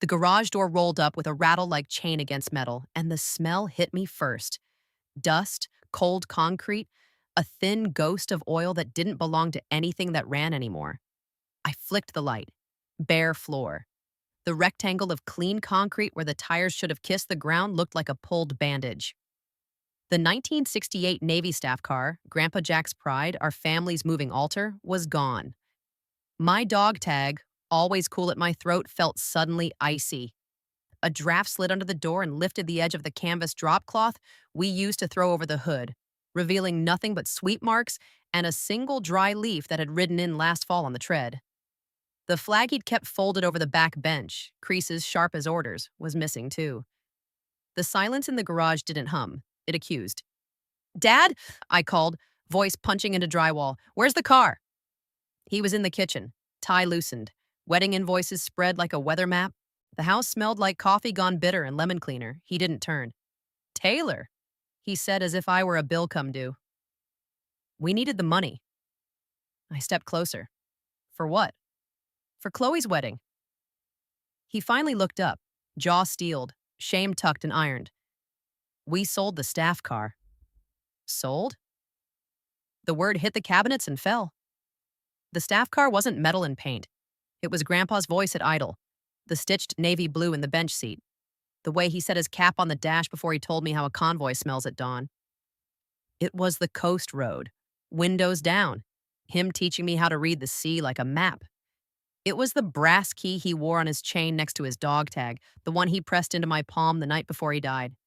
The garage door rolled up with a rattle like chain against metal, and the smell hit me first. Dust, cold concrete, a thin ghost of oil that didn't belong to anything that ran anymore. I flicked the light. Bare floor. The rectangle of clean concrete where the tires should have kissed the ground looked like a pulled bandage. The 1968 Navy staff car, Grandpa Jack's pride, our family's moving altar, was gone. My dog tag, always cool at my throat, felt suddenly icy. A draft slid under the door and lifted the edge of the canvas drop cloth we used to throw over the hood, revealing nothing but sweep marks and a single dry leaf that had ridden in last fall on the tread. The flag he'd kept folded over the back bench, creases sharp as orders, was missing too. The silence in the garage didn't hum. It accused. "Dad?" I called, voice punching into drywall. "Where's the car?" He was in the kitchen, tie loosened, wedding invoices spread like a weather map. The house smelled like coffee gone bitter and lemon cleaner. He didn't turn. "Taylor," he said as if I were a bill come due. "We needed the money." I stepped closer. "For what?" "For Chloe's wedding." He finally looked up, jaw steeled, shame tucked and ironed. "We sold the staff car." "Sold?" The word hit the cabinets and fell. The staff car wasn't metal and paint. It was Grandpa's voice at idle, the stitched navy blue in the bench seat, the way he set his cap on the dash before he told me how a convoy smells at dawn. It was the coast road, windows down, him teaching me how to read the sea like a map. It was the brass key he wore on his chain next to his dog tag, the one he pressed into my palm the night before he died.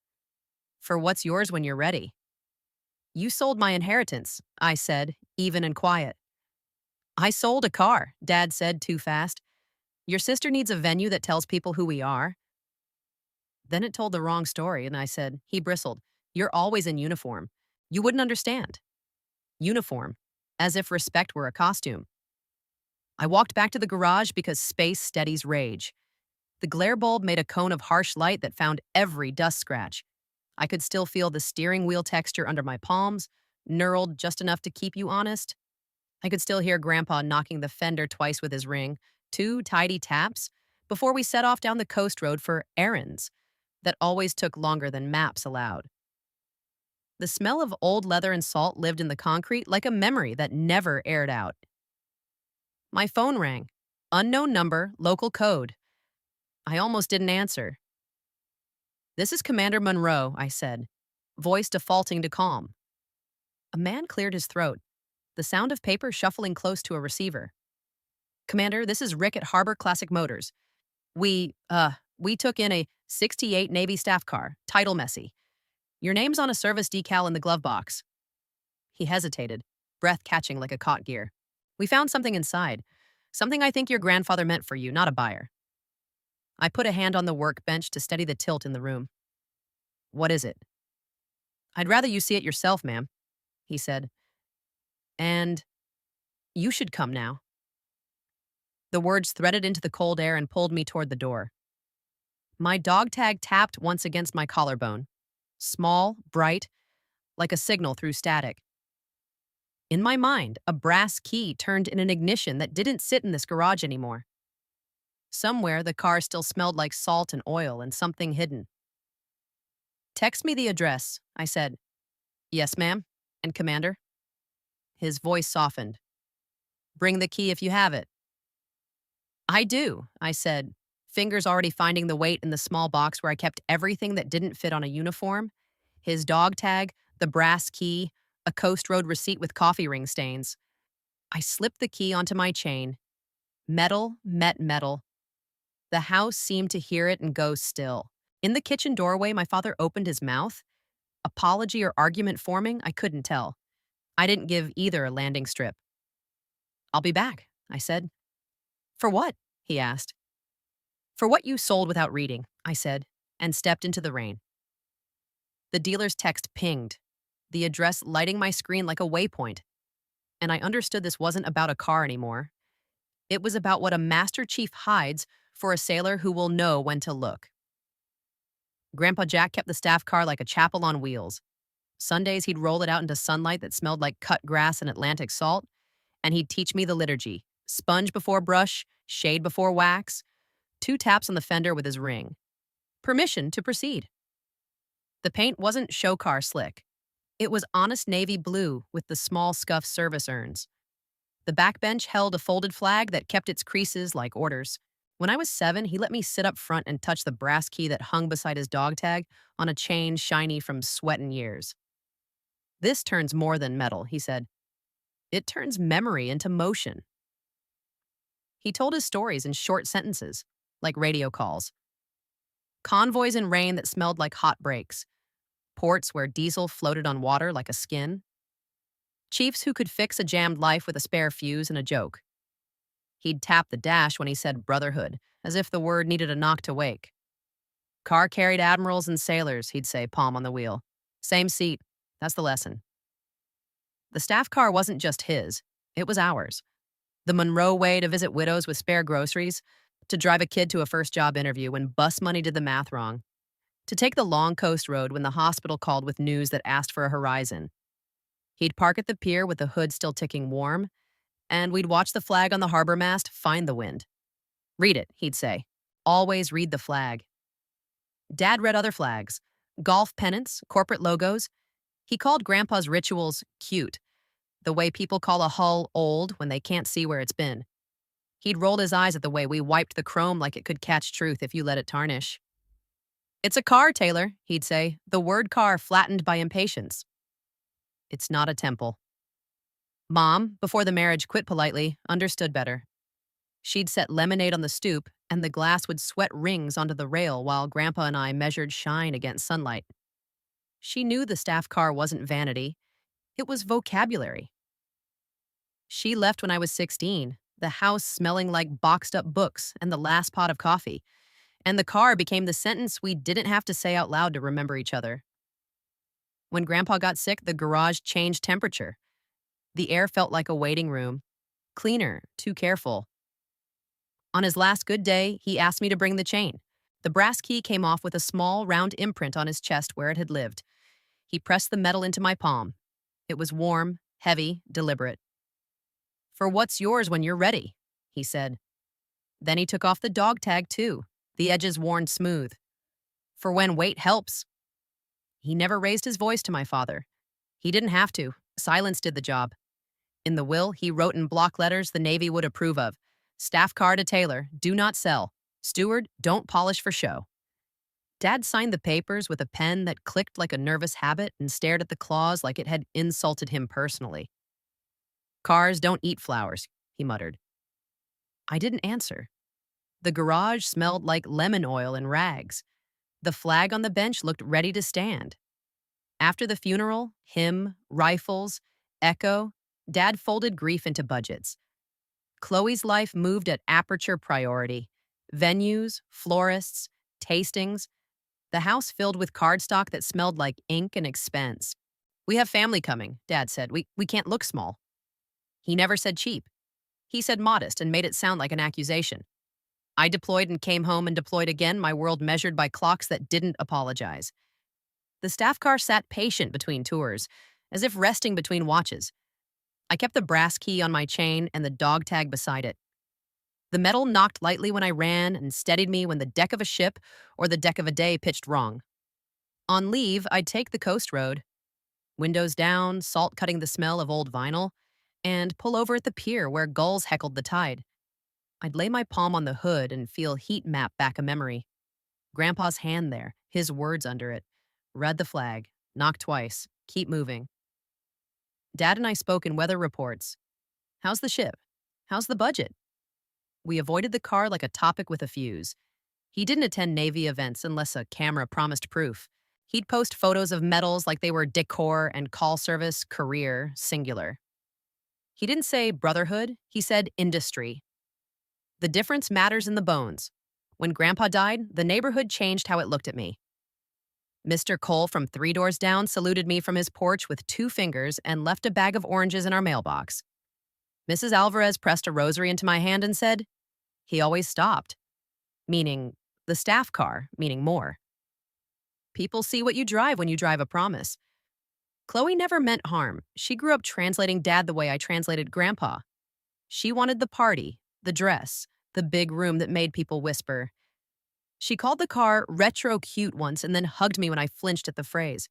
"For what's yours when you're ready?" "You sold my inheritance," I said, even and quiet. "I sold a car," Dad said too fast. "Your sister needs a venue that tells people who we are." Then it told the wrong story, and I said, he bristled, "You're always in uniform. You wouldn't understand." Uniform, as if respect were a costume. I walked back to the garage because space steadies rage. The glare bulb made a cone of harsh light that found every dust scratch. I could still feel the steering wheel texture under my palms, knurled just enough to keep you honest. I could still hear Grandpa knocking the fender twice with his ring, two tidy taps, before we set off down the coast road for errands that always took longer than maps allowed. The smell of old leather and salt lived in the concrete like a memory that never aired out. My phone rang. Unknown number, local code. I almost didn't answer. "This is Commander Monroe," I said, voice defaulting to calm. A man cleared his throat, the sound of paper shuffling close to a receiver. "Commander, this is Rick at Harbor Classic Motors. We took in a '68 Navy staff car, title messy. Your name's on a service decal in the glove box." He hesitated, breath catching like a caught gear. "We found something inside. Something I think your grandfather meant for you, not a buyer." I put a hand on the workbench to steady the tilt in the room. "What is it?" "I'd rather you see it yourself, ma'am," he said. "And you should come now." The words threaded into the cold air and pulled me toward the door. My dog tag tapped once against my collarbone. Small, bright, like a signal through static. In my mind, a brass key turned in an ignition that didn't sit in this garage anymore. Somewhere, the car still smelled like salt and oil and something hidden. "Text me the address," I said. "Yes, ma'am. And Commander?" His voice softened. "Bring the key if you have it." "I do," I said, fingers already finding the weight in the small box where I kept everything that didn't fit on a uniform. His dog tag, the brass key, a Coast Road receipt with coffee ring stains. I slipped the key onto my chain. Metal met metal. The house seemed to hear it and go still. In the kitchen doorway, my father opened his mouth. Apology or argument forming, I couldn't tell. I didn't give either a landing strip. "I'll be back," I said. "For what?" he asked. "For what you sold without reading," I said, and stepped into the rain. The dealer's text pinged, the address lighting my screen like a waypoint. And I understood this wasn't about a car anymore. It was about what a master chief hides for a sailor who will know when to look. Grandpa Jack kept the staff car like a chapel on wheels. Sundays, he'd roll it out into sunlight that smelled like cut grass and Atlantic salt, and he'd teach me the liturgy: sponge before brush, shade before wax, 2 taps on the fender with his ring. Permission to proceed. The paint wasn't show car slick. It was honest navy blue with the small scuff service urns. The back bench held a folded flag that kept its creases like orders. When I was 7, he let me sit up front and touch the brass key that hung beside his dog tag on a chain shiny from sweat and years. This turns more than metal, he said. It turns memory into motion. He told his stories in short sentences, like radio calls. Convoys in rain that smelled like hot brakes. Ports where diesel floated on water like a skin. Chiefs who could fix a jammed life with a spare fuse and a joke. He'd tap the dash when he said brotherhood, as if the word needed a knock to wake. Car carried admirals and sailors, he'd say, palm on the wheel. Same seat. That's the lesson. The staff car wasn't just his. It was ours. The Monroe way to visit widows with spare groceries, to drive a kid to a first job interview when bus money did the math wrong, to take the long coast road when the hospital called with news that asked for a horizon. He'd park at the pier with the hood still ticking warm, and we'd watch the flag on the harbor mast find the wind. Read it, he'd say. Always read the flag. Dad read other flags, golf pennants, corporate logos. He called Grandpa's rituals cute, the way people call a hull old when they can't see where it's been. He'd rolled his eyes at the way we wiped the chrome like it could catch truth if you let it tarnish. It's a car, Taylor, he'd say, the word car flattened by impatience. It's not a temple. Mom, before the marriage quit politely, understood better. She'd set lemonade on the stoop, and the glass would sweat rings onto the rail while Grandpa and I measured shine against sunlight. She knew the staff car wasn't vanity. It was vocabulary. She left when I was 16, the house smelling like boxed up books and the last pot of coffee, and the car became the sentence we didn't have to say out loud to remember each other. When Grandpa got sick, the garage changed temperature. The air felt like a waiting room. Cleaner, too careful. On his last good day, he asked me to bring the chain. The brass key came off with a small, round imprint on his chest where it had lived. He pressed the metal into my palm. It was warm, heavy, deliberate. For what's yours when you're ready, he said. Then he took off the dog tag, too, the edges worn smooth. For when weight helps. He never raised his voice to my father. He didn't have to. Silence did the job. In the will, he wrote in block letters the Navy would approve of. Staff car to Taylor, do not sell. Steward, don't polish for show. Dad signed the papers with a pen that clicked like a nervous habit and stared at the clause like it had insulted him personally. Cars don't eat flowers, he muttered. I didn't answer. The garage smelled like lemon oil and rags. The flag on the bench looked ready to stand. After the funeral, hymn, rifles, echo, Dad folded grief into budgets. Chloe's life moved at aperture priority. Venues, florists, tastings. The house filled with cardstock that smelled like ink and expense. We have family coming, Dad said. We can't look small. He never said cheap. He said modest and made it sound like an accusation. I deployed and came home and deployed again, my world measured by clocks that didn't apologize. The staff car sat patient between tours, as if resting between watches. I kept the brass key on my chain and the dog tag beside it. The metal knocked lightly when I ran and steadied me when the deck of a ship or the deck of a day pitched wrong. On leave, I'd take the coast road, windows down, salt cutting the smell of old vinyl, and pull over at the pier where gulls heckled the tide. I'd lay my palm on the hood and feel heat map back a memory. Grandpa's hand there, his words under it. Read the flag, knock twice, keep moving. Dad and I spoke in weather reports. How's the ship? How's the budget? We avoided the car like a topic with a fuse. He didn't attend Navy events unless a camera promised proof. He'd post photos of medals like they were decor and call service, career, singular. He didn't say brotherhood, he said industry. The difference matters in the bones. When Grandpa died, the neighborhood changed how it looked at me. Mr. Cole from 3 doors down saluted me from his porch with 2 fingers and left a bag of oranges in our mailbox. Mrs. Alvarez pressed a rosary into my hand and said, he always stopped. Meaning, the staff car, meaning more. People see what you drive when you drive a promise. Chloe never meant harm. She grew up translating Dad the way I translated Grandpa. She wanted the party, the dress, the big room that made people whisper. She called the car retro cute once and then hugged me when I flinched at the phrase.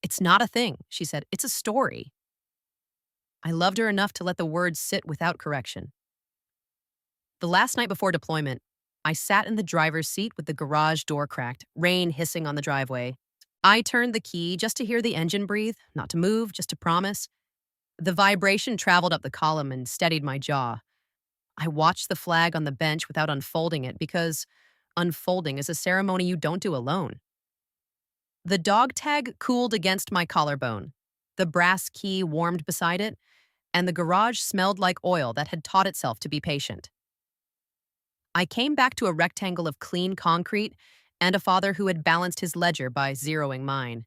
It's not a thing, she said. It's a story. I loved her enough to let the words sit without correction. The last night before deployment, I sat in the driver's seat with the garage door cracked, rain hissing on the driveway. I turned the key just to hear the engine breathe, not to move, just to promise. The vibration traveled up the column and steadied my jaw. I watched the flag on the bench without unfolding it because unfolding is a ceremony you don't do alone. The dog tag cooled against my collarbone. The brass key warmed beside it, and the garage smelled like oil that had taught itself to be patient. I came back to a rectangle of clean concrete and a father who had balanced his ledger by zeroing mine.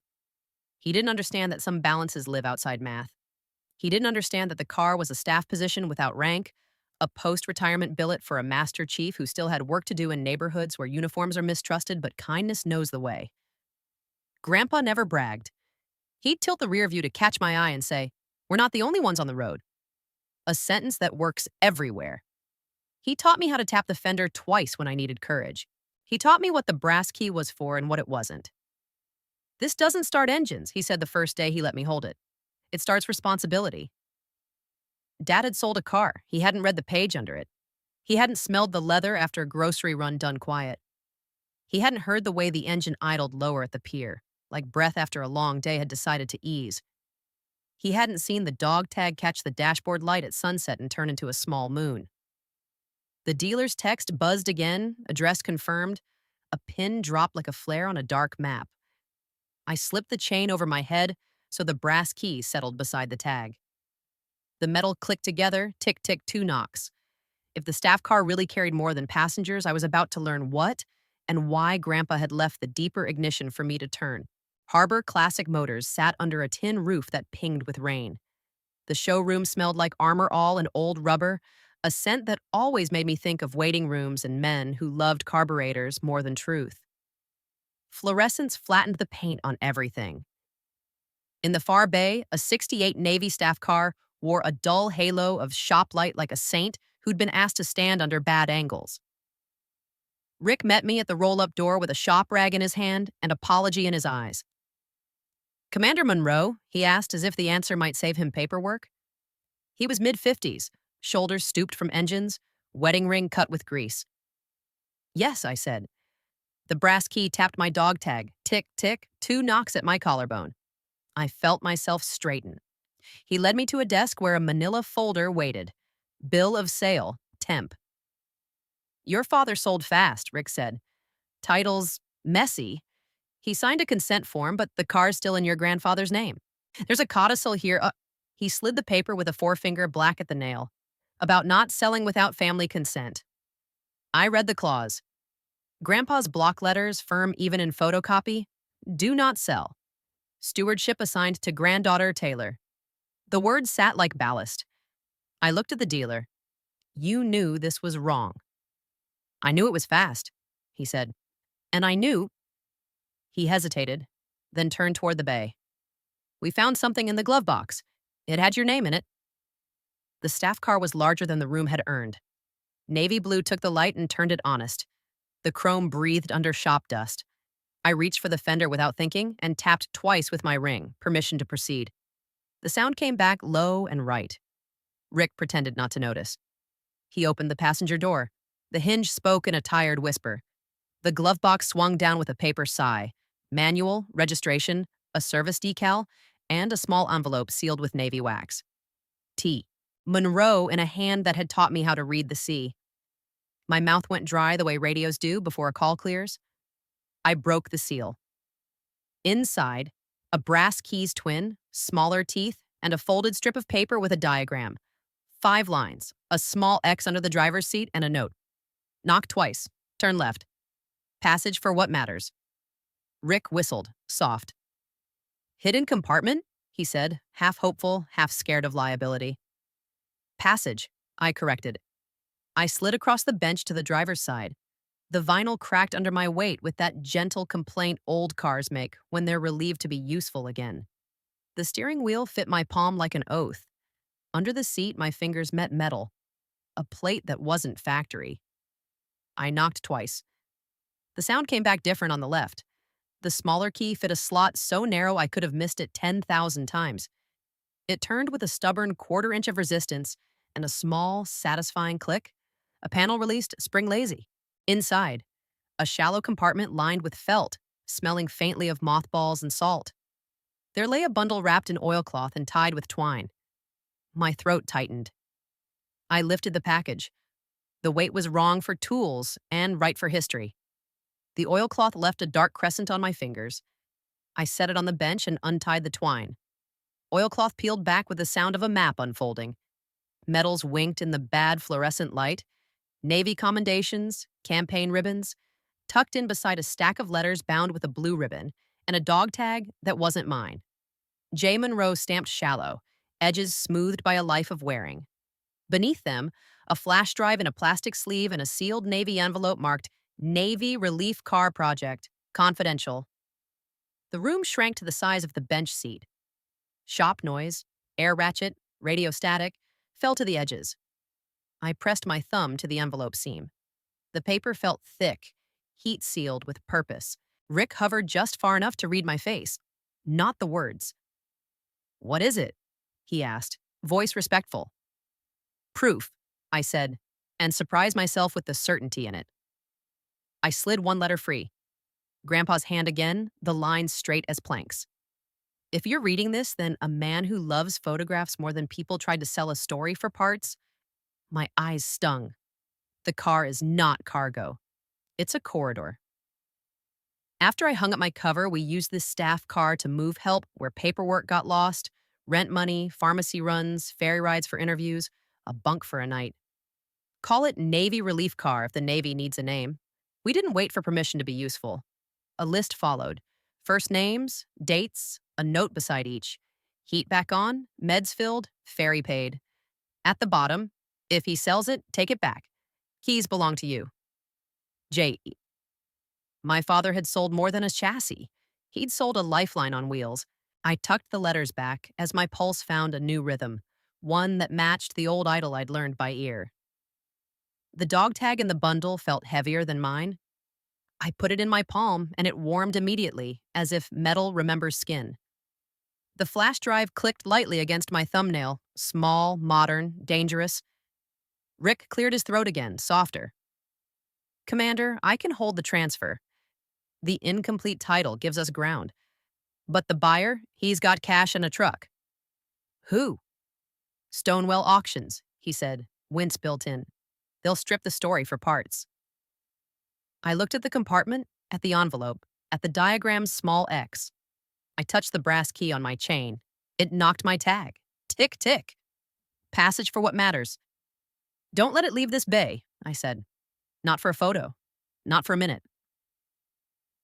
He didn't understand that some balances live outside math. He didn't understand that the car was a staff position without rank, a post-retirement billet for a master chief who still had work to do in neighborhoods where uniforms are mistrusted but kindness knows the way. Grandpa never bragged. He'd tilt the rear view to catch my eye and say, "We're not the only ones on the road." A sentence that works everywhere. He taught me how to tap the fender twice when I needed courage. He taught me what the brass key was for and what it wasn't. "This doesn't start engines," he said the first day he let me hold it. "It starts responsibility." Dad had sold a car. He hadn't read the page under it. He hadn't smelled the leather after a grocery run done quiet. He hadn't heard the way the engine idled lower at the pier, like breath after a long day had decided to ease. He hadn't seen the dog tag catch the dashboard light at sunset and turn into a small moon. The dealer's text buzzed again, address confirmed. A pin dropped like a flare on a dark map. I slipped the chain over my head so the brass key settled beside the tag. The metal clicked together, tick-tick, 2 knocks. If the staff car really carried more than passengers, I was about to learn what and why Grandpa had left the deeper ignition for me to turn. Harbor Classic Motors sat under a tin roof that pinged with rain. The showroom smelled like Armor All and old rubber, a scent that always made me think of waiting rooms and men who loved carburetors more than truth. Fluorescence flattened the paint on everything. In the far bay, a '68 Navy staff car wore a dull halo of shop light like a saint who'd been asked to stand under bad angles. Rick met me at the roll-up door with a shop rag in his hand and apology in his eyes. "Commander Monroe?" he asked as if the answer might save him paperwork. He was mid-50s, shoulders stooped from engines, wedding ring cut with grease. "Yes," I said. The brass key tapped my dog tag, tick, tick, 2 knocks at my collarbone. I felt myself straighten. He led me to a desk where a manila folder waited. Bill of sale, temp. "Your father sold fast," Rick said. "Title's messy. He signed a consent form, but the car's still in your grandfather's name. There's a codicil here." He slid the paper with a forefinger black at the nail. "About not selling without family consent." I read the clause. Grandpa's block letters, firm even in photocopy. "Do not sell. Stewardship assigned to granddaughter Taylor." The words sat like ballast. I looked at the dealer. "You knew this was wrong." "I knew it was fast," he said. "And I knew—" He hesitated, then turned toward the bay. "We found something in the glove box. It had your name in it." The staff car was larger than the room had earned. Navy blue took the light and turned it honest. The chrome breathed under shop dust. I reached for the fender without thinking and tapped twice with my ring, permission to proceed. The sound came back low and right. Rick pretended not to notice. He opened the passenger door. The hinge spoke in a tired whisper. The glove box swung down with a paper sigh. Manual, registration, a service decal, and a small envelope sealed with navy wax. T. Monroe in a hand that had taught me how to read the sea. My mouth went dry the way radios do before a call clears. I broke the seal. Inside, a brass keys twin, smaller teeth, and a folded strip of paper with a diagram. 5 lines, a small X under the driver's seat, and a note. "Knock twice. Turn left. Passage for what matters." Rick whistled, soft. "Hidden compartment?" he said, half hopeful, half scared of liability. "Passage," I corrected. I slid across the bench to the driver's side. The vinyl cracked under my weight with that gentle complaint old cars make when they're relieved to be useful again. The steering wheel fit my palm like an oath. Under the seat, my fingers met metal, a plate that wasn't factory. I knocked twice. The sound came back different on the left. The smaller key fit a slot so narrow I could have missed it 10,000 times. It turned with a stubborn quarter-inch of resistance and a small, satisfying click. A panel released spring lazy. Inside, a shallow compartment lined with felt, smelling faintly of mothballs and salt. There lay a bundle wrapped in oilcloth and tied with twine. My throat tightened. I lifted the package. The weight was wrong for tools and right for history. The oilcloth left a dark crescent on my fingers. I set it on the bench and untied the twine. Oilcloth peeled back with the sound of a map unfolding. Metals winked in the bad fluorescent light. Navy commendations, campaign ribbons, tucked in beside a stack of letters bound with a blue ribbon, and a dog tag that wasn't mine. J. Monroe stamped shallow, edges smoothed by a life of wearing. Beneath them, a flash drive in a plastic sleeve and a sealed Navy envelope marked Navy Relief Car Project, Confidential. The room shrank to the size of the bench seat. Shop noise, air ratchet, radio static, fell to the edges. I pressed my thumb to the envelope seam. The paper felt thick, heat-sealed with purpose. Rick hovered just far enough to read my face, not the words. "What is it?" he asked, voice respectful. "Proof," I said, and surprised myself with the certainty in it. I slid one letter free. Grandpa's hand again, the lines straight as planks. "If you're reading this, then a man who loves photographs more than people tried to sell a story for parts." My eyes stung. The car is not cargo. It's a corridor. After I hung up my cover, we used this staff car to move help where paperwork got lost, rent money, pharmacy runs, ferry rides for interviews, a bunk for a night. Call it Navy Relief Car if the Navy needs a name. We didn't wait for permission to be useful. A list followed. First names, dates, a note beside each. Heat back on, meds filled, ferry paid. At the bottom, if he sells it, take it back. Keys belong to you. J. My father had sold more than a chassis. He'd sold a lifeline on wheels. I tucked the letters back as my pulse found a new rhythm, one that matched the old idol I'd learned by ear. The dog tag in the bundle felt heavier than mine. I put it in my palm, and it warmed immediately, as if metal remembers skin. The flash drive clicked lightly against my thumbnail, small, modern, dangerous. Rick cleared his throat again, softer. "Commander, I can hold the transfer. The incomplete title gives us ground. But the buyer, he's got cash and a truck." "Who?" "Stonewell Auctions," he said, wince built in. "They'll strip the story for parts." I looked at the compartment, at the envelope, at the diagram's small X. I touched the brass key on my chain. It knocked my tag. Tick, tick. Passage for what matters. "Don't let it leave this bay," I said. "Not for a photo. Not for a minute."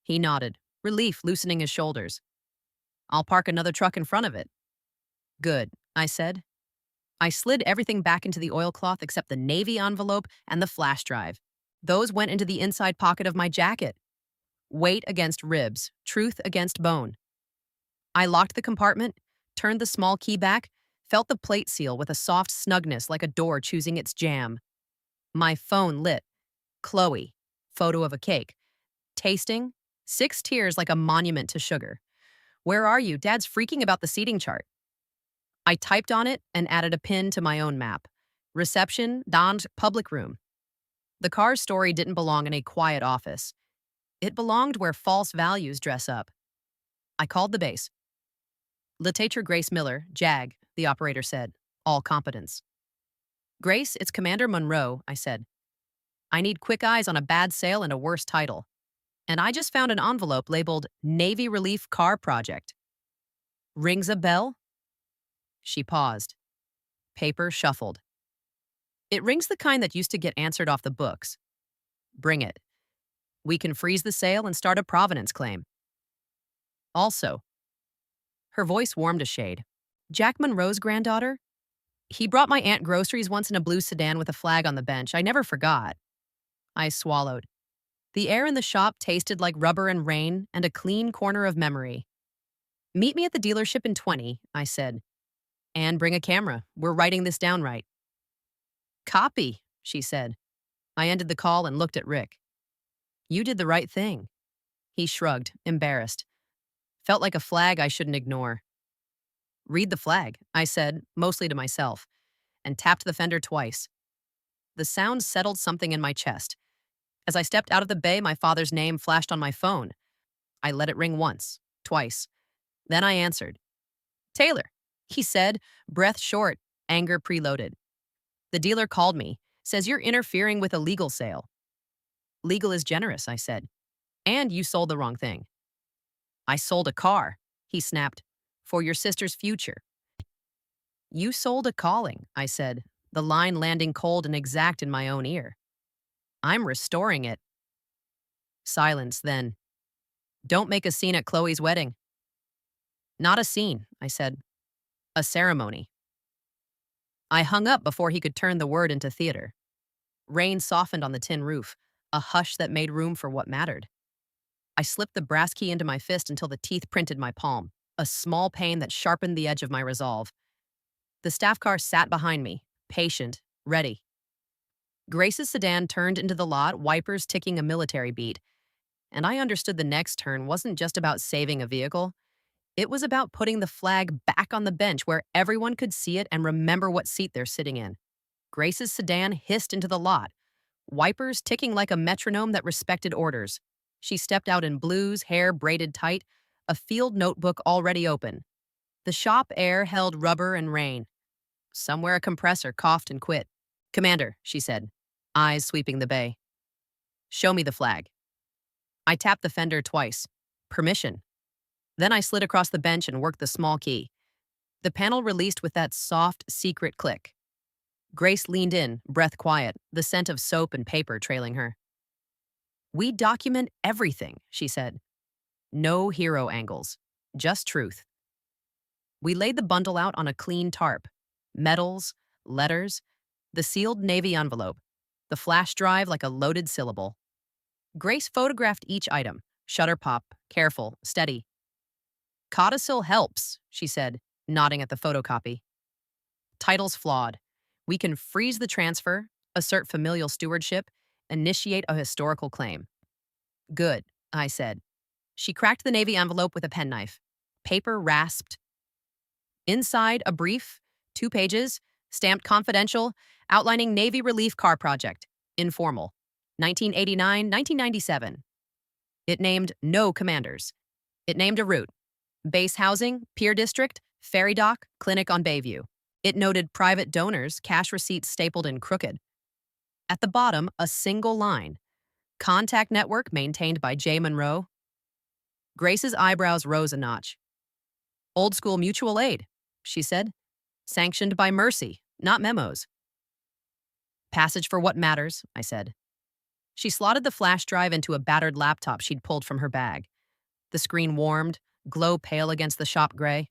He nodded, relief loosening his shoulders. "I'll park another truck in front of it." "Good," I said. I slid everything back into the oilcloth except the Navy envelope and the flash drive. Those went into the inside pocket of my jacket. Weight against ribs, truth against bone. I locked the compartment, turned the small key back, felt the plate seal with a soft snugness like a door choosing its jam. My phone lit. Chloe. Photo of a cake. Tasting. 6 tears like a monument to sugar. "Where are you? Dad's freaking about the seating chart." I typed on it and added a pin to my own map. Reception, Don's public room. The car's story didn't belong in a quiet office. It belonged where false values dress up. I called the base. "Lieutenant Grace Miller, JAG," the operator said, all competence. "Grace, it's Commander Monroe," I said. "I need quick eyes on a bad sale and a worse title. And I just found an envelope labeled Navy Relief Car Project." "Rings a bell?" She paused. Paper shuffled. "It rings the kind that used to get answered off the books." "Bring it. We can freeze the sale and start a provenance claim." "Also," her voice warmed a shade, "Jack Monroe's granddaughter? He brought my aunt groceries once in a blue sedan with a flag on the bench. I never forgot." I swallowed. The air in the shop tasted like rubber and rain and a clean corner of memory. "Meet me at the dealership in 20, I said. "And bring a camera. We're writing this down right." "Copy," she said. I ended the call and looked at Rick. You did the right thing. He shrugged, embarrassed. Felt like a flag I shouldn't ignore. Read the flag, I said, mostly to myself, and tapped the fender twice. The sound settled something in my chest. As I stepped out of the bay, my father's name flashed on my phone. I let it ring once, twice. Then I answered. Taylor, he said, breath short, anger preloaded. The dealer called me, says you're interfering with a legal sale. Legal is generous, I said. And you sold the wrong thing. I sold a car, he snapped, for your sister's future. You sold a calling, I said, the line landing cold and exact in my own ear. I'm restoring it. Silence then. Don't make a scene at Chloe's wedding. Not a scene, I said. A ceremony. I hung up before he could turn the word into theater. Rain softened on the tin roof, a hush that made room for what mattered. I slipped the brass key into my fist until the teeth printed my palm, a small pain that sharpened the edge of my resolve. The staff car sat behind me, patient, ready. Grace's sedan turned into the lot, wipers ticking a military beat, and I understood the next turn wasn't just about saving a vehicle. It was about putting the flag back on the bench where everyone could see it and remember what seat they're sitting in. Grace's sedan hissed into the lot, wipers ticking like a metronome that respected orders. She stepped out in blues, hair braided tight, a field notebook already open. The shop air held rubber and rain. Somewhere a compressor coughed and quit. Commander, she said, eyes sweeping the bay. Show me the flag. I tapped the fender twice. Permission. Then I slid across the bench and worked the small key. The panel released with that soft, secret click. Grace leaned in, breath quiet, the scent of soap and paper trailing her. We document everything, she said. No hero angles, just truth. We laid the bundle out on a clean tarp. Medals, letters, the sealed Navy envelope, the flash drive like a loaded syllable. Grace photographed each item, shutter pop, careful, steady. Codicil helps, she said, nodding at the photocopy. Title's flawed. We can freeze the transfer, assert familial stewardship, initiate a historical claim. Good, I said. She cracked the Navy envelope with a penknife. Paper rasped. Inside, a brief, 2 pages, stamped confidential, outlining Navy relief car project, informal, 1989-1997. It named no commanders. It named a route, base housing, pier district, ferry dock, clinic on Bayview. It noted private donors, cash receipts stapled in crooked. At the bottom, a single line, contact network maintained by J. Monroe. Grace's eyebrows rose a notch. Old school mutual aid, she said. Sanctioned by mercy, not memos. Passage for what matters, I said. She slotted the flash drive into a battered laptop she'd pulled from her bag. The screen warmed, glow pale against the shop gray.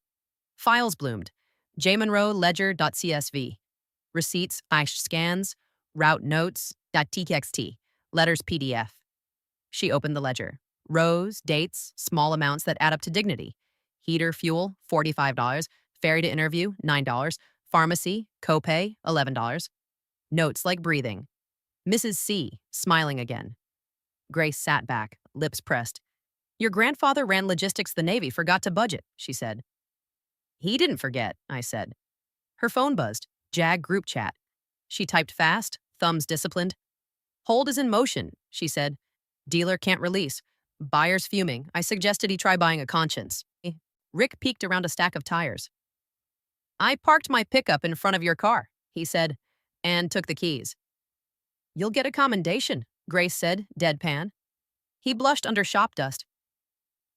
Files bloomed. J. Monroe ledger.csv. Receipts, ISH scans, route notes, .txt, letters PDF. She opened the ledger. Rows, dates, small amounts that add up to dignity. Heater, fuel, $45. Ferry to interview, $9. Pharmacy, copay, $11. Notes like breathing. Mrs. C, smiling again. Grace sat back, lips pressed. Your grandfather ran logistics the Navy, forgot to budget, she said. He didn't forget, I said. Her phone buzzed. JAG group chat. She typed fast, thumbs disciplined. Hold is in motion, she said. Dealer can't release. Buyer's fuming. I suggested he try buying a conscience. Rick peeked around a stack of tires. I parked my pickup in front of your car, he said, and took the keys. You'll get a commendation, Grace said, deadpan. He blushed under shop dust.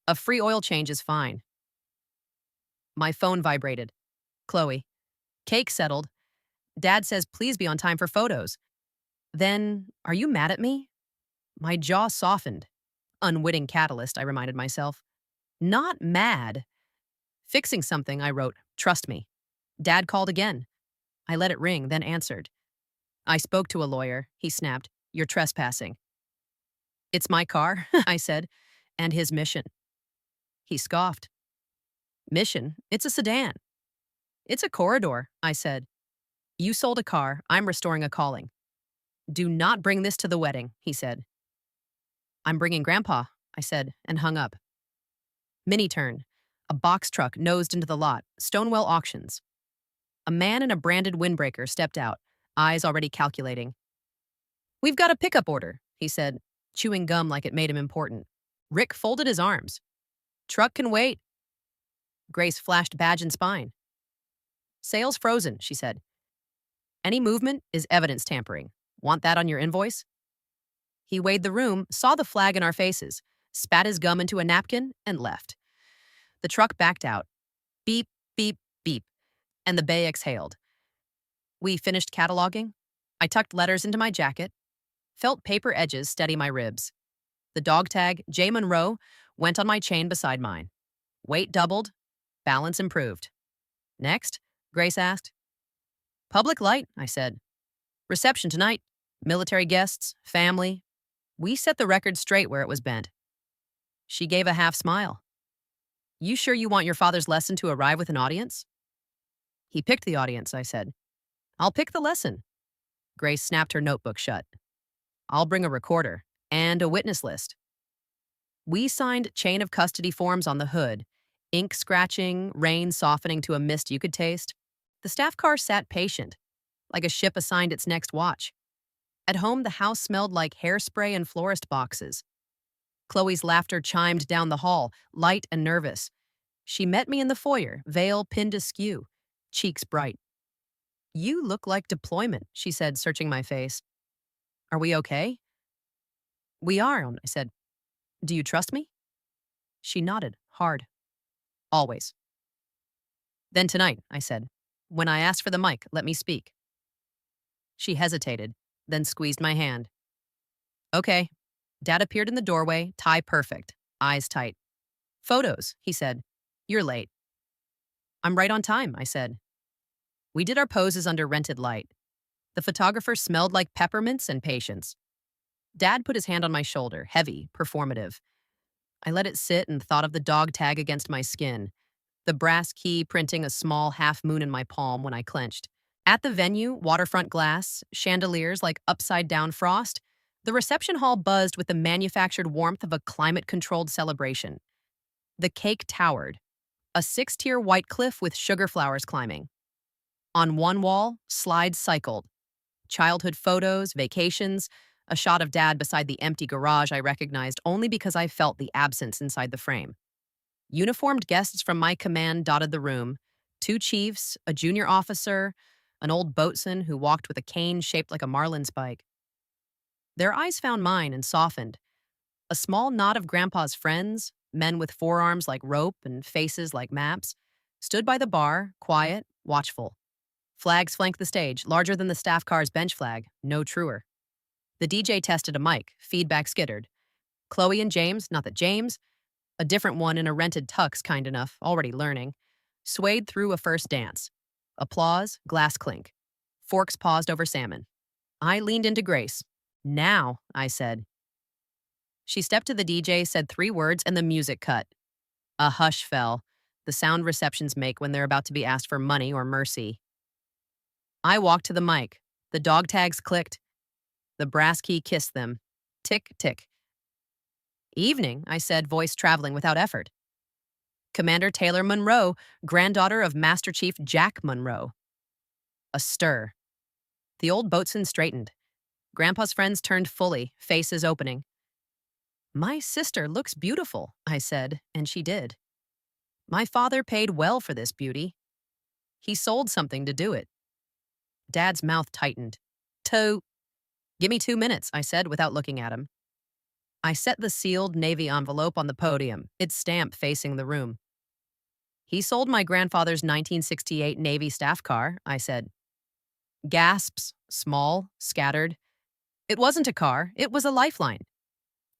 A free oil change is fine. My phone vibrated. Chloe. Cake settled. Dad says please be on time for photos. Then, are you mad at me? My jaw softened. Unwitting catalyst, I reminded myself. Not mad. Fixing something, I wrote. Trust me. Dad called again. I let it ring, then answered. I spoke to a lawyer. He snapped. You're trespassing. It's my car, I said, and his mission. He scoffed. Mission? It's a sedan. It's a corridor, I said. You sold a car. I'm restoring a calling. Do not bring this to the wedding, he said. I'm bringing Grandpa, I said, and hung up. Mini turn. A box truck nosed into the lot. Stonewell Auctions. A man in a branded windbreaker stepped out, eyes already calculating. We've got a pickup order, he said, chewing gum like it made him important. Rick folded his arms. Truck can wait. Grace flashed badge and spine. Sales frozen, she said. Any movement is evidence tampering. Want that on your invoice? He weighed the room, saw the flag in our faces, spat his gum into a napkin, and left. The truck backed out. Beep, beep, beep, and the bay exhaled. We finished cataloging. I tucked letters into my jacket, felt paper edges steady my ribs. The dog tag, J. Monroe, went on my chain beside mine. Weight doubled, balance improved. Next, Grace asked. Public light, I said. Reception tonight. Military guests, family. We set the record straight where it was bent. She gave a half smile. You sure you want your father's lesson to arrive with an audience? He picked the audience, I said. I'll pick the lesson. Grace snapped her notebook shut. I'll bring a recorder and a witness list. We signed chain of custody forms on the hood, ink scratching, rain softening to a mist you could taste. The staff car sat patient, like a ship assigned its next watch. At home, the house smelled like hairspray and florist boxes. Chloe's laughter chimed down the hall, light and nervous. She met me in the foyer, veil pinned askew, cheeks bright. You look like deployment, she said, searching my face. Are we okay? We are, I said. Do you trust me? She nodded, hard. Always. Then tonight, I said. When I ask for the mic, let me speak. She hesitated, then squeezed my hand. Okay. Dad appeared in the doorway, tie perfect, eyes tight. Photos, he said. You're late. I'm right on time, I said. We did our poses under rented light. The photographer smelled like peppermints and patience. Dad put his hand on my shoulder, heavy, performative. I let it sit and thought of the dog tag against my skin, the brass key printing a small half moon in my palm when I clenched. At the venue, waterfront glass, chandeliers like upside-down frost, the reception hall buzzed with the manufactured warmth of a climate-controlled celebration. The cake towered, a 6-tier white cliff with sugar flowers climbing. On one wall, slides cycled. Childhood photos, vacations, a shot of Dad beside the empty garage I recognized only because I felt the absence inside the frame. Uniformed guests from my command dotted the room, 2 chiefs, a junior officer, an old boatswain who walked with a cane shaped like a marlin spike. Their eyes found mine and softened. A small knot of Grandpa's friends, men with forearms like rope and faces like maps, stood by the bar, quiet, watchful. Flags flanked the stage, larger than the staff car's bench flag, no truer. The DJ tested a mic, feedback skittered. Chloe and James, not that James, a different one in a rented tux kind enough, already learning, swayed through a first dance. Applause, glass clink. Forks paused over salmon. I leaned into Grace. Now, I said. She stepped to the DJ, said 3 words, and the music cut. A hush fell, the sound receptions make when they're about to be asked for money or mercy. I walked to the mic. The dog tags clicked. The brass key kissed them. Tick, tick. Evening, I said, voice traveling without effort. Commander Taylor Monroe, granddaughter of Master Chief Jack Monroe. A stir. The old boatswain straightened. Grandpa's friends turned fully, faces opening. My sister looks beautiful, I said, and she did. My father paid well for this beauty. He sold something to do it. Dad's mouth tightened. Give me 2 minutes, I said without looking at him. I set the sealed Navy envelope on the podium, its stamp facing the room. He sold my grandfather's 1968 Navy staff car, I said. Gasps, small, scattered. It wasn't a car, it was a lifeline.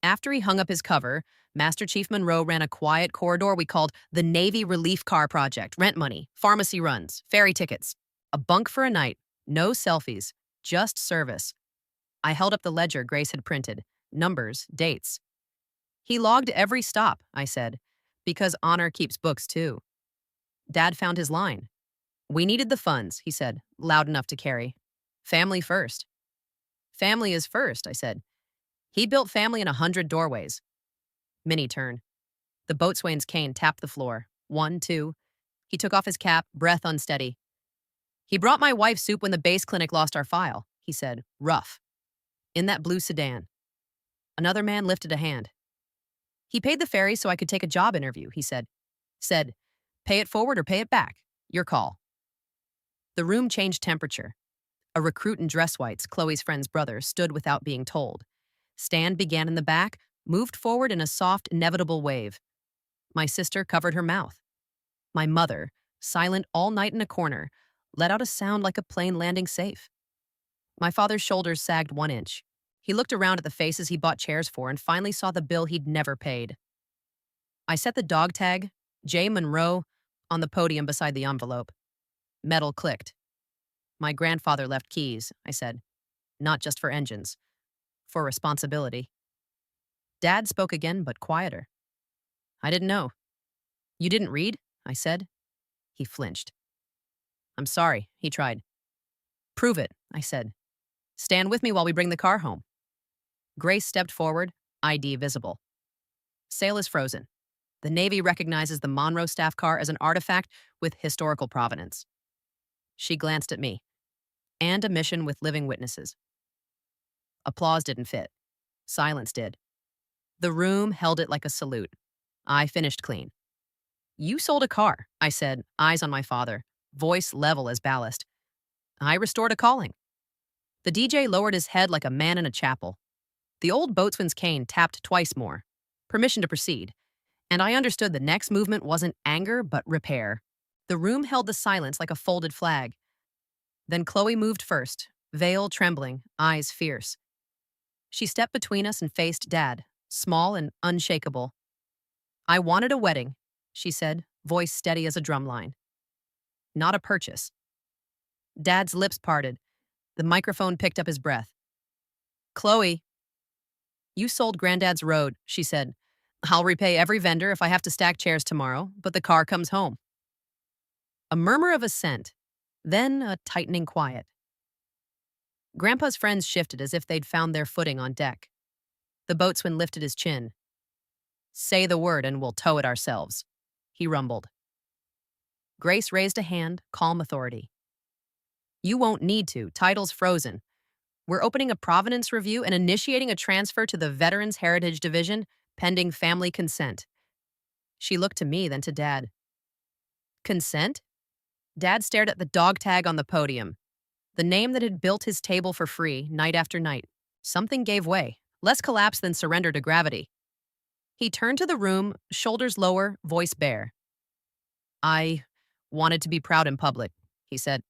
After he hung up his cover, Master Chief Monroe ran a quiet corridor we called the Navy Relief Car Project. Rent money, pharmacy runs, ferry tickets. A bunk for a night, no selfies, just service. I held up the ledger Grace had printed, numbers, dates. He logged every stop, I said, because honor keeps books too. Dad found his line. We needed the funds, he said, loud enough to carry. Family first. Family is first, I said. He built family in 100 doorways. Mini turn. The boatswain's cane tapped the floor. 1, 2. He took off his cap, breath unsteady. He brought my wife soup when the base clinic lost our file, he said, rough. In that blue sedan. Another man lifted a hand. He paid the ferry so I could take a job interview, he said. Said, pay it forward or pay it back. Your call. The room changed temperature. A recruit in dress whites, Chloe's friend's brother, stood without being told. Stand began in the back, moved forward in a soft, inevitable wave. My sister covered her mouth. My mother, silent all night in a corner, let out a sound like a plane landing safe. My father's shoulders sagged 1 inch. He looked around at the faces he bought chairs for and finally saw the bill he'd never paid. I set the dog tag, J. Monroe, on the podium beside the envelope. Metal clicked. My grandfather left keys, I said. Not just for engines. For responsibility. Dad spoke again, but quieter. I didn't know. You didn't read? I said. He flinched. I'm sorry, he tried. Prove it, I said. Stand with me while we bring the car home. Grace stepped forward, ID visible. Sail is frozen. The Navy recognizes the Monroe staff car as an artifact with historical provenance. She glanced at me. And a mission with living witnesses. Applause didn't fit. Silence did. The room held it like a salute. I finished clean. You sold a car, I said, eyes on my father, voice level as ballast. I restored a calling. The DJ lowered his head like a man in a chapel. The old boatswain's cane tapped twice more. Permission to proceed. And I understood the next movement wasn't anger, but repair. The room held the silence like a folded flag. Then Chloe moved first, veil trembling, eyes fierce. She stepped between us and faced Dad, small and unshakable. I wanted a wedding, she said, voice steady as a drumline. Not a purchase. Dad's lips parted. The microphone picked up his breath. Chloe, you sold Granddad's road, she said. I'll repay every vendor if I have to stack chairs tomorrow, but the car comes home. A murmur of assent, then a tightening quiet. Grandpa's friends shifted as if they'd found their footing on deck. The boatswain lifted his chin. Say the word and we'll tow it ourselves, he rumbled. Grace raised a hand, calm authority. You won't need to. Title's frozen. We're opening a provenance review and initiating a transfer to the Veterans Heritage Division, pending family consent. She looked to me, then to Dad. Consent? Dad stared at the dog tag on the podium. The name that had built his table for free, night after night. Something gave way, less collapse than surrender to gravity. He turned to the room, shoulders lower, voice bare. I wanted to be proud in public, he said.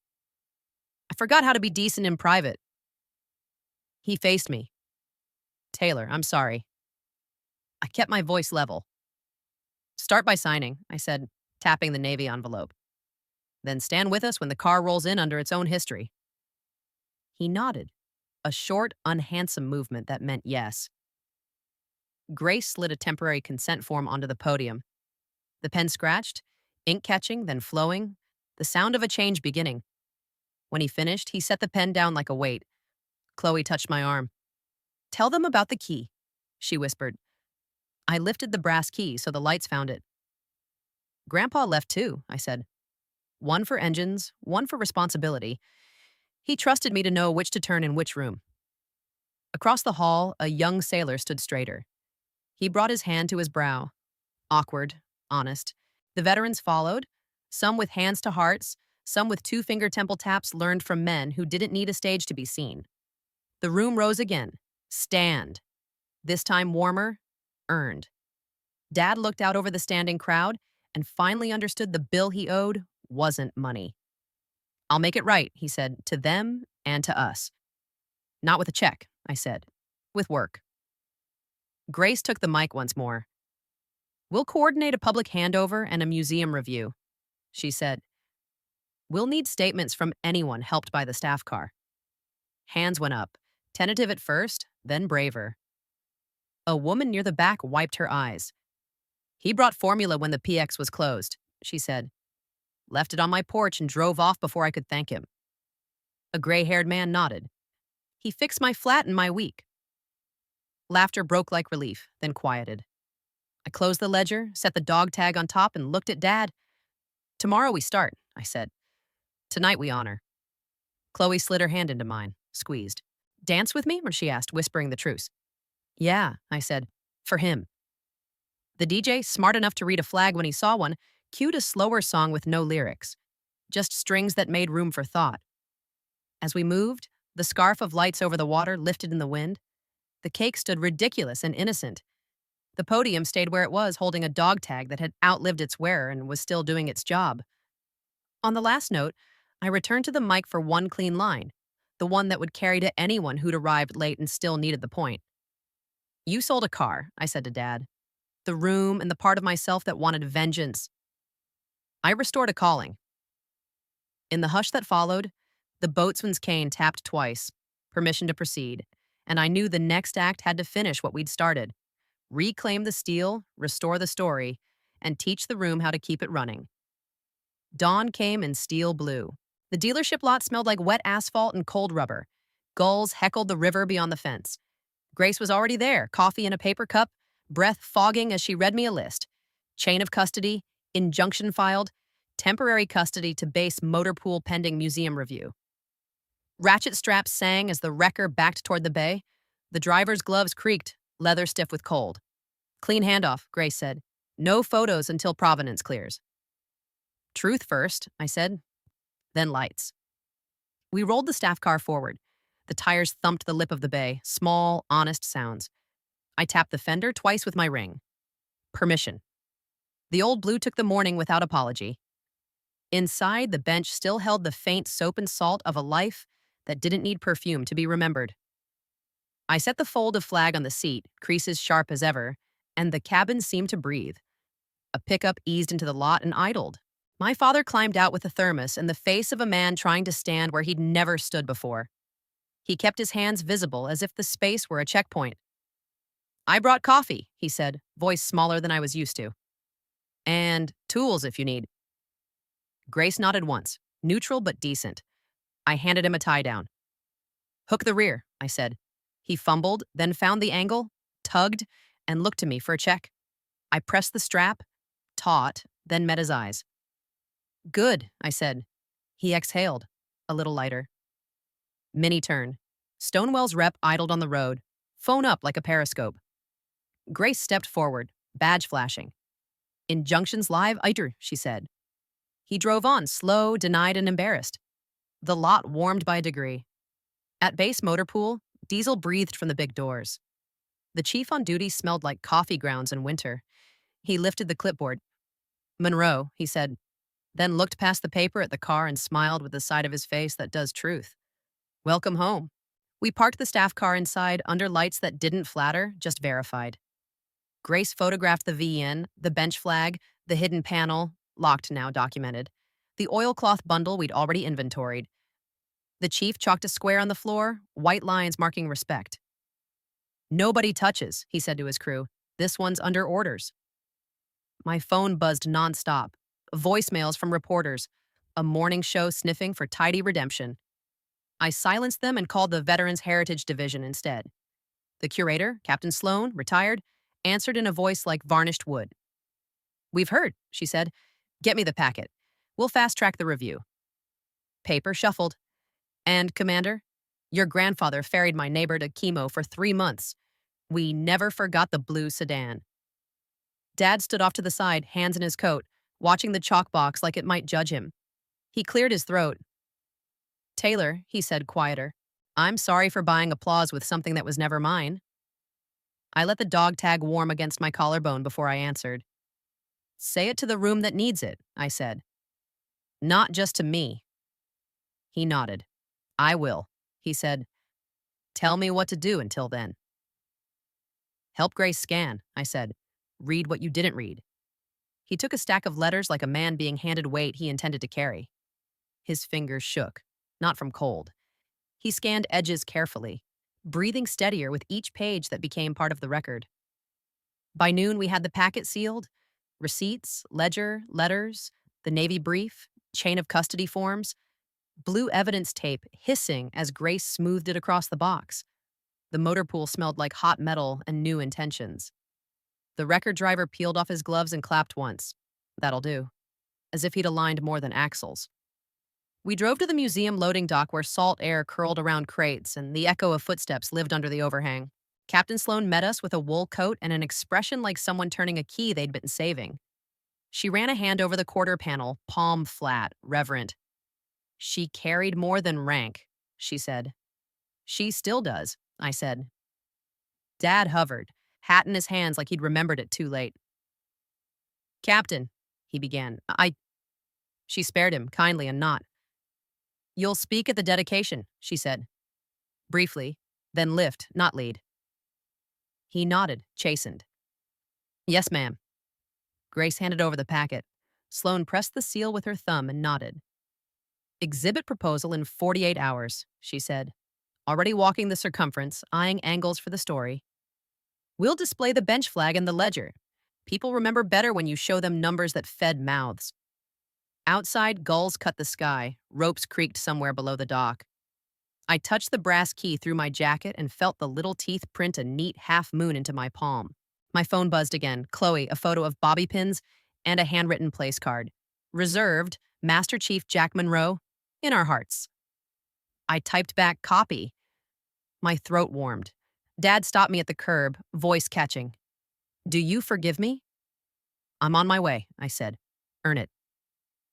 I forgot how to be decent in private. He faced me. Taylor, I'm sorry. I kept my voice level. Start by signing, I said, tapping the Navy envelope. Then stand with us when the car rolls in under its own history. He nodded, a short, unhandsome movement that meant yes. Grace slid a temporary consent form onto the podium. The pen scratched, ink catching, then flowing, the sound of a change beginning. When he finished, he set the pen down like a weight. Chloe touched my arm. Tell them about the key, she whispered. I lifted the brass key so the lights found it. Grandpa left too, I said. One for engines, one for responsibility. He trusted me to know which to turn in which room. Across the hall, a young sailor stood straighter. He brought his hand to his brow. Awkward, honest. The veterans followed, some with hands to hearts, some with two-finger temple taps learned from men who didn't need a stage to be seen. The room rose again. Stand. This time warmer, earned. Dad looked out over the standing crowd and finally understood the bill he owed wasn't money. I'll make it right, he said, to them and to us. Not with a check, I said. With work. Grace took the mic once more. We'll coordinate a public handover and a museum review, she said. We'll need statements from anyone helped by the staff car. Hands went up, tentative at first, then braver. A woman near the back wiped her eyes. He brought formula when the PX was closed, she said. Left it on my porch and drove off before I could thank him. A gray-haired man nodded. He fixed my flat in my week. Laughter broke like relief, then quieted. I closed the ledger, set the dog tag on top, and looked at Dad. Tomorrow we start, I said. Tonight we honor. Chloe slid her hand into mine, squeezed. Dance with me? She asked, whispering the truce. Yeah, I said. For him. The DJ, smart enough to read a flag when he saw one, cued a slower song with no lyrics, just strings that made room for thought. As we moved, the scarf of lights over the water lifted in the wind. The cake stood ridiculous and innocent. The podium stayed where it was, holding a dog tag that had outlived its wearer and was still doing its job. On the last note, I returned to the mic for one clean line, the one that would carry to anyone who'd arrived late and still needed the point. You sold a car, I said to Dad. The room and the part of myself that wanted vengeance. I restored a calling. In the hush that followed, the boatswain's cane tapped twice, permission to proceed, and I knew the next act had to finish what we'd started. Reclaim the steel, restore the story, and teach the room how to keep it running. Dawn came in steel blue. The dealership lot smelled like wet asphalt and cold rubber. Gulls heckled the river beyond the fence. Grace was already there, coffee in a paper cup, breath fogging as she read me a list. Chain of custody, injunction filed, temporary custody to base motor pool pending museum review. Ratchet straps sang as the wrecker backed toward the bay. The driver's gloves creaked, leather stiff with cold. Clean handoff, Grace said. No photos until provenance clears. Truth first, I said. Then lights. We rolled the staff car forward. The tires thumped the lip of the bay, small, honest sounds. I tapped the fender twice with my ring. Permission. The old blue took the morning without apology. Inside, the bench still held the faint soap and salt of a life that didn't need perfume to be remembered. I set the fold of flag on the seat, creases sharp as ever, and the cabin seemed to breathe. A pickup eased into the lot and idled. My father climbed out with a thermos and the face of a man trying to stand where he'd never stood before. He kept his hands visible as if the space were a checkpoint. I brought coffee, he said, voice smaller than I was used to. And tools if you need. Grace nodded once, neutral but decent. I handed him a tie-down. Hook the rear, I said. He fumbled, then found the angle, tugged, and looked to me for a check. I pressed the strap, taut, then met his eyes. Good, I said. He exhaled, a little lighter. Mini turn. Stonewell's rep idled on the road, phone up like a periscope. Grace stepped forward, badge flashing. Injunctions live, Eiter, she said. He drove on, slow, denied, and embarrassed. The lot warmed by a degree. At base motor pool, diesel breathed from the big doors. The chief on duty smelled like coffee grounds in winter. He lifted the clipboard. Monroe, he said, then looked past the paper at the car and smiled with the side of his face that does truth. Welcome home. We parked the staff car inside under lights that didn't flatter, just verified. Grace photographed the VN, the bench flag, the hidden panel, locked now, documented, the oilcloth bundle we'd already inventoried. The chief chalked a square on the floor, white lines marking respect. Nobody touches, he said to his crew. This one's under orders. My phone buzzed nonstop. Voicemails from reporters, a morning show sniffing for tidy redemption. I silenced them and called the Veterans Heritage Division instead. The curator, Captain Sloan, retired, answered in a voice like varnished wood. We've heard, she said. Get me the packet. We'll fast-track the review. Paper shuffled. And, Commander, your grandfather ferried my neighbor to chemo for 3 months. We never forgot the blue sedan. Dad stood off to the side, hands in his coat, watching the chalk box like it might judge him. He cleared his throat. Taylor, he said, quieter, I'm sorry for buying applause with something that was never mine. I let the dog tag warm against my collarbone before I answered. Say it to the room that needs it, I said. Not just to me. He nodded. I will, he said. Tell me what to do until then. Help Grace scan, I said. Read what you didn't read. He took a stack of letters like a man being handed weight he intended to carry. His fingers shook, not from cold. He scanned edges carefully, breathing steadier with each page that became part of the record. By noon, we had the packet sealed, receipts, ledger, letters, the Navy brief, chain of custody forms. Blue evidence tape hissing as Grace smoothed it across the box. The motor pool smelled like hot metal and new intentions. The record driver peeled off his gloves and clapped once. That'll do. As if he'd aligned more than axles. We drove to the museum loading dock where salt air curled around crates and the echo of footsteps lived under the overhang. Captain Sloan met us with a wool coat and an expression like someone turning a key they'd been saving. She ran a hand over the quarter panel, palm flat, reverent. She carried more than rank, she said. She still does, I said. Dad hovered, hat in his hands like he'd remembered it too late. Captain, he began. She spared him, kindly and not. You'll speak at the dedication, she said. Briefly, then lift, not lead. He nodded, chastened. Yes, ma'am. Grace handed over the packet. Sloan pressed the seal with her thumb and nodded. Exhibit proposal in 48 hours, she said. Already walking the circumference, eyeing angles for the story. We'll display the bench flag and the ledger. People remember better when you show them numbers that fed mouths. Outside, gulls cut the sky. Ropes creaked somewhere below the dock. I touched the brass key through my jacket and felt the little teeth print a neat half moon into my palm. My phone buzzed again. Chloe, a photo of bobby pins, and a handwritten place card. Reserved, Master Chief Jack Monroe, in our hearts. I typed back copy. My throat warmed. Dad stopped me at the curb, voice catching. Do you forgive me? I'm on my way, I said. Earn it.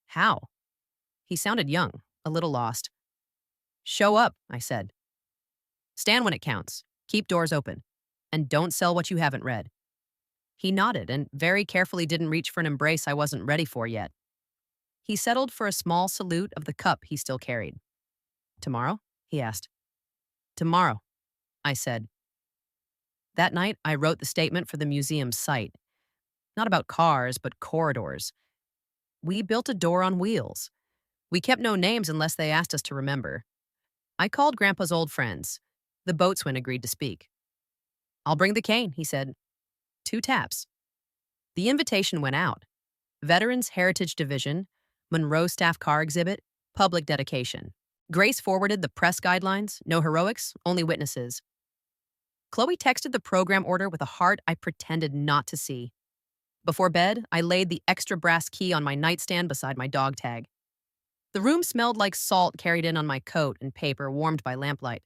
How? He sounded young, a little lost. Show up, I said. Stand when it counts. Keep doors open. And don't sell what you haven't read. He nodded and very carefully didn't reach for an embrace I wasn't ready for yet. He settled for a small salute of the cup he still carried. Tomorrow? He asked. Tomorrow, I said. That night, I wrote the statement for the museum's site. Not about cars, but corridors. We built a door on wheels. We kept no names unless they asked us to remember. I called Grandpa's old friends. The boatswain agreed to speak. I'll bring the cane, he said. 2 taps. The invitation went out. Veterans Heritage Division, Monroe Staff Car Exhibit, public dedication. Grace forwarded the press guidelines, no heroics, only witnesses. Chloe texted the program order with a heart I pretended not to see. Before bed, I laid the extra brass key on my nightstand beside my dog tag. The room smelled like salt carried in on my coat and paper warmed by lamplight.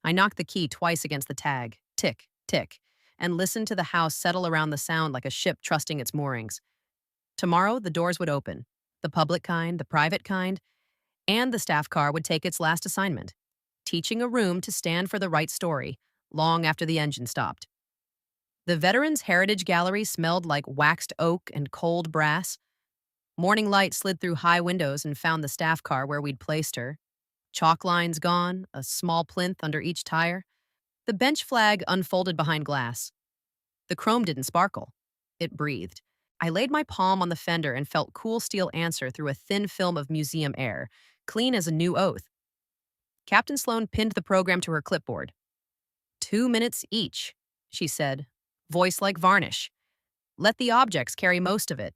I knocked the key twice against the tag, tick, tick, and listened to the house settle around the sound like a ship trusting its moorings. Tomorrow, the doors would open, the public kind, the private kind, and the staff car would take its last assignment, teaching a room to stand for the right story, long after the engine stopped. The Veterans Heritage Gallery smelled like waxed oak and cold brass. Morning light slid through high windows and found the staff car where we'd placed her. Chalk lines gone, a small plinth under each tire. The bench flag unfolded behind glass. The chrome didn't sparkle. It breathed. I laid my palm on the fender and felt cool steel answer through a thin film of museum air, clean as a new oath. Captain Sloan pinned the program to her clipboard. 2 minutes each, she said, voice like varnish. Let the objects carry most of it.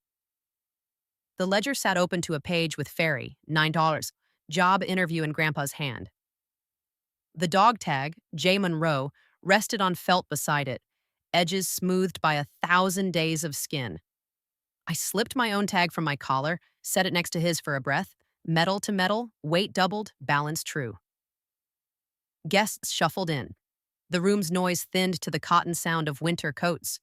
The ledger sat open to a page with ferry, $9, job interview in Grandpa's hand. The dog tag, J. Monroe, rested on felt beside it, edges smoothed by 1,000 days of skin. I slipped my own tag from my collar, set it next to his for a breath, metal to metal, weight doubled, balance true. Guests shuffled in. The room's noise thinned to the cotton sound of winter coats.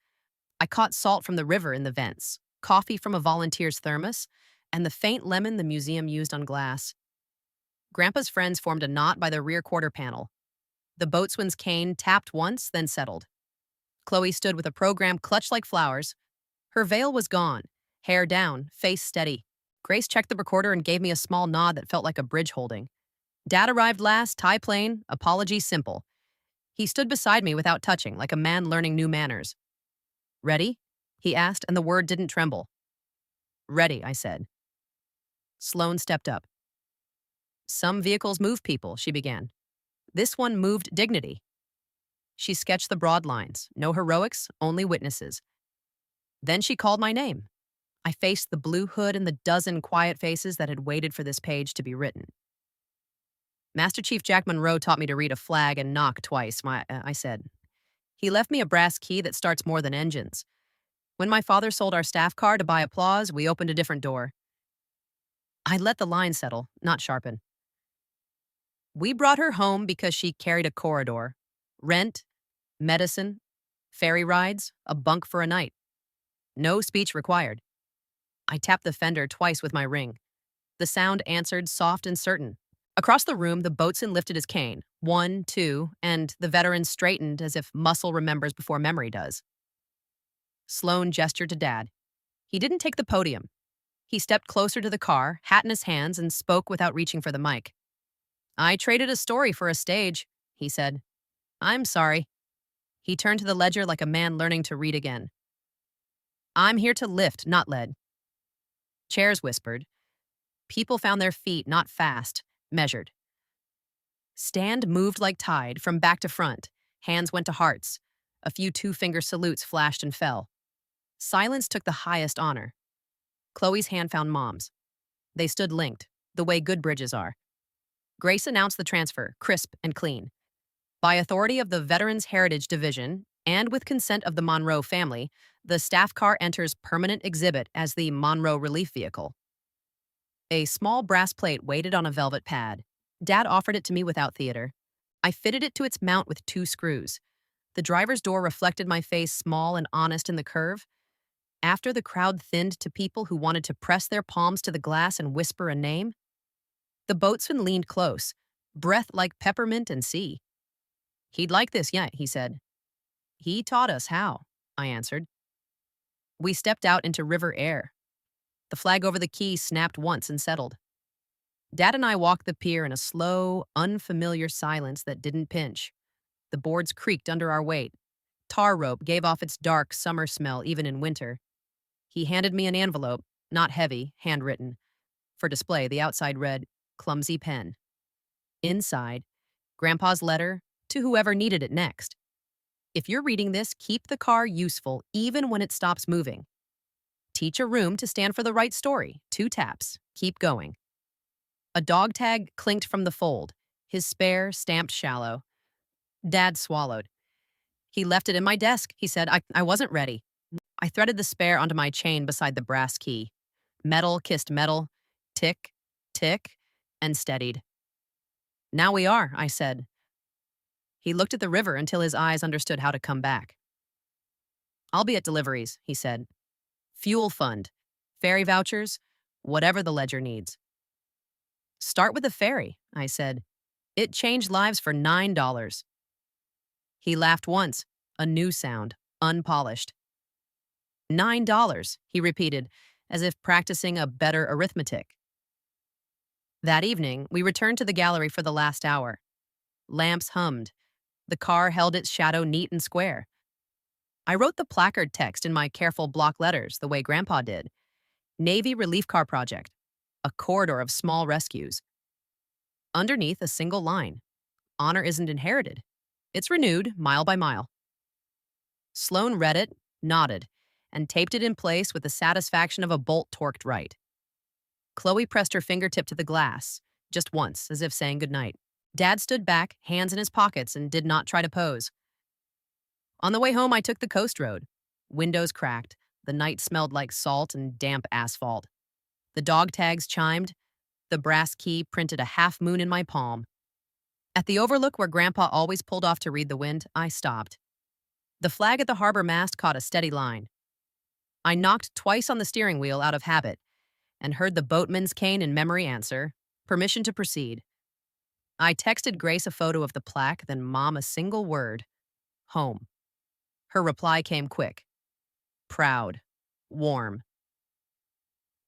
I caught salt from the river in the vents, coffee from a volunteer's thermos, and the faint lemon the museum used on glass. Grandpa's friends formed a knot by the rear quarter panel. The boatswain's cane tapped once, then settled. Chloe stood with a program clutched like flowers. Her veil was gone, hair down, face steady. Grace checked the recorder and gave me a small nod that felt like a bridge holding. Dad arrived last, tie plain, apology simple. He stood beside me without touching, like a man learning new manners. Ready? He asked, and the word didn't tremble. Ready, I said. Sloan stepped up. Some vehicles move people, she began. This one moved dignity. She sketched the broad lines, no heroics, only witnesses. Then she called my name. I faced the blue hood and the dozen quiet faces that had waited for this page to be written. Master Chief Jack Monroe taught me to read a flag and knock twice, I said. He left me a brass key that starts more than engines. When my father sold our staff car to buy applause, we opened a different door. I let the line settle, not sharpen. We brought her home because she carried a corridor. Rent, medicine, ferry rides, a bunk for a night. No speech required. I tapped the fender twice with my ring. The sound answered soft and certain. Across the room, the boatswain lifted his cane. 1, 2, and the veteran straightened as if muscle remembers before memory does. Sloan gestured to Dad. He didn't take the podium. He stepped closer to the car, hat in his hands, and spoke without reaching for the mic. I traded a story for a stage, he said. I'm sorry. He turned to the ledger like a man learning to read again. I'm here to lift, not lead. Chairs whispered. People found their feet, not fast, measured. Stand moved like tide, from back to front. Hands went to hearts. A few two-finger salutes flashed and fell. Silence took the highest honor. Chloe's hand found Mom's. They stood linked, the way good bridges are. Grace announced the transfer, crisp and clean. By authority of the Veterans Heritage Division, and with consent of the Monroe family, the staff car enters permanent exhibit as the Monroe Relief Vehicle. A small brass plate waited on a velvet pad. Dad offered it to me without theater. I fitted it to its mount with 2 screws. The driver's door reflected my face small and honest in the curve. After the crowd thinned to people who wanted to press their palms to the glass and whisper a name, the boatswain leaned close, breath like peppermint and sea. He'd like this, yeah, he said. He taught us how, I answered. We stepped out into river air. The flag over the quay snapped once and settled. Dad and I walked the pier in a slow, unfamiliar silence that didn't pinch. The boards creaked under our weight. Tar rope gave off its dark summer smell even in winter. He handed me an envelope, not heavy, handwritten. For display, the outside read, "Clumsy pen." Inside, Grandpa's letter to whoever needed it next. If you're reading this, keep the car useful even when it stops moving. Teach a room to stand for the right story. 2 taps. Keep going. A dog tag clinked from the fold, his spare stamped shallow. Dad swallowed. He left it in my desk, he said. I wasn't ready. I threaded the spare onto my chain beside the brass key. Metal kissed metal. Tick, tick, and steadied. Now we are, I said. He looked at the river until his eyes understood how to come back. I'll be at deliveries, he said. Fuel fund, ferry vouchers, whatever the ledger needs. Start with the ferry, I said. It changed lives for $9. He laughed once, a new sound, unpolished. $9, he repeated, as if practicing a better arithmetic. That evening, we returned to the gallery for the last hour. Lamps hummed. The car held its shadow neat and square. I wrote the placard text in my careful block letters the way Grandpa did. Navy Relief Car Project, a corridor of small rescues. Underneath, a single line. Honor isn't inherited. It's renewed mile by mile. Sloan read it, nodded, and taped it in place with the satisfaction of a bolt torqued right. Chloe pressed her fingertip to the glass, just once, as if saying goodnight. Dad stood back, hands in his pockets, and did not try to pose. On the way home, I took the coast road. Windows cracked. The night smelled like salt and damp asphalt. The dog tags chimed. The brass key printed a half moon in my palm. At the overlook where Grandpa always pulled off to read the wind, I stopped. The flag at the harbor mast caught a steady line. I knocked twice on the steering wheel out of habit and heard the boatman's cane in memory answer, permission to proceed. I texted Grace a photo of the plaque, then Mom a single word, home. Her reply came quick. Proud. Warm.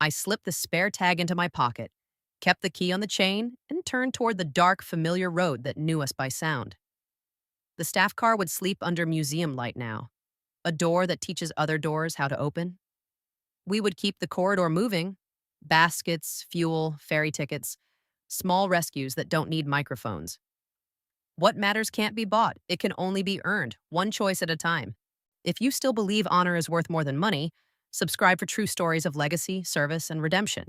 I slipped the spare tag into my pocket, kept the key on the chain, and turned toward the dark, familiar road that knew us by sound. The staff car would sleep under museum light now, a door that teaches other doors how to open. We would keep the corridor moving, baskets, fuel, ferry tickets, small rescues that don't need microphones. What matters can't be bought. It can only be earned, one choice at a time. If you still believe honor is worth more than money, subscribe for true stories of legacy, service, and redemption.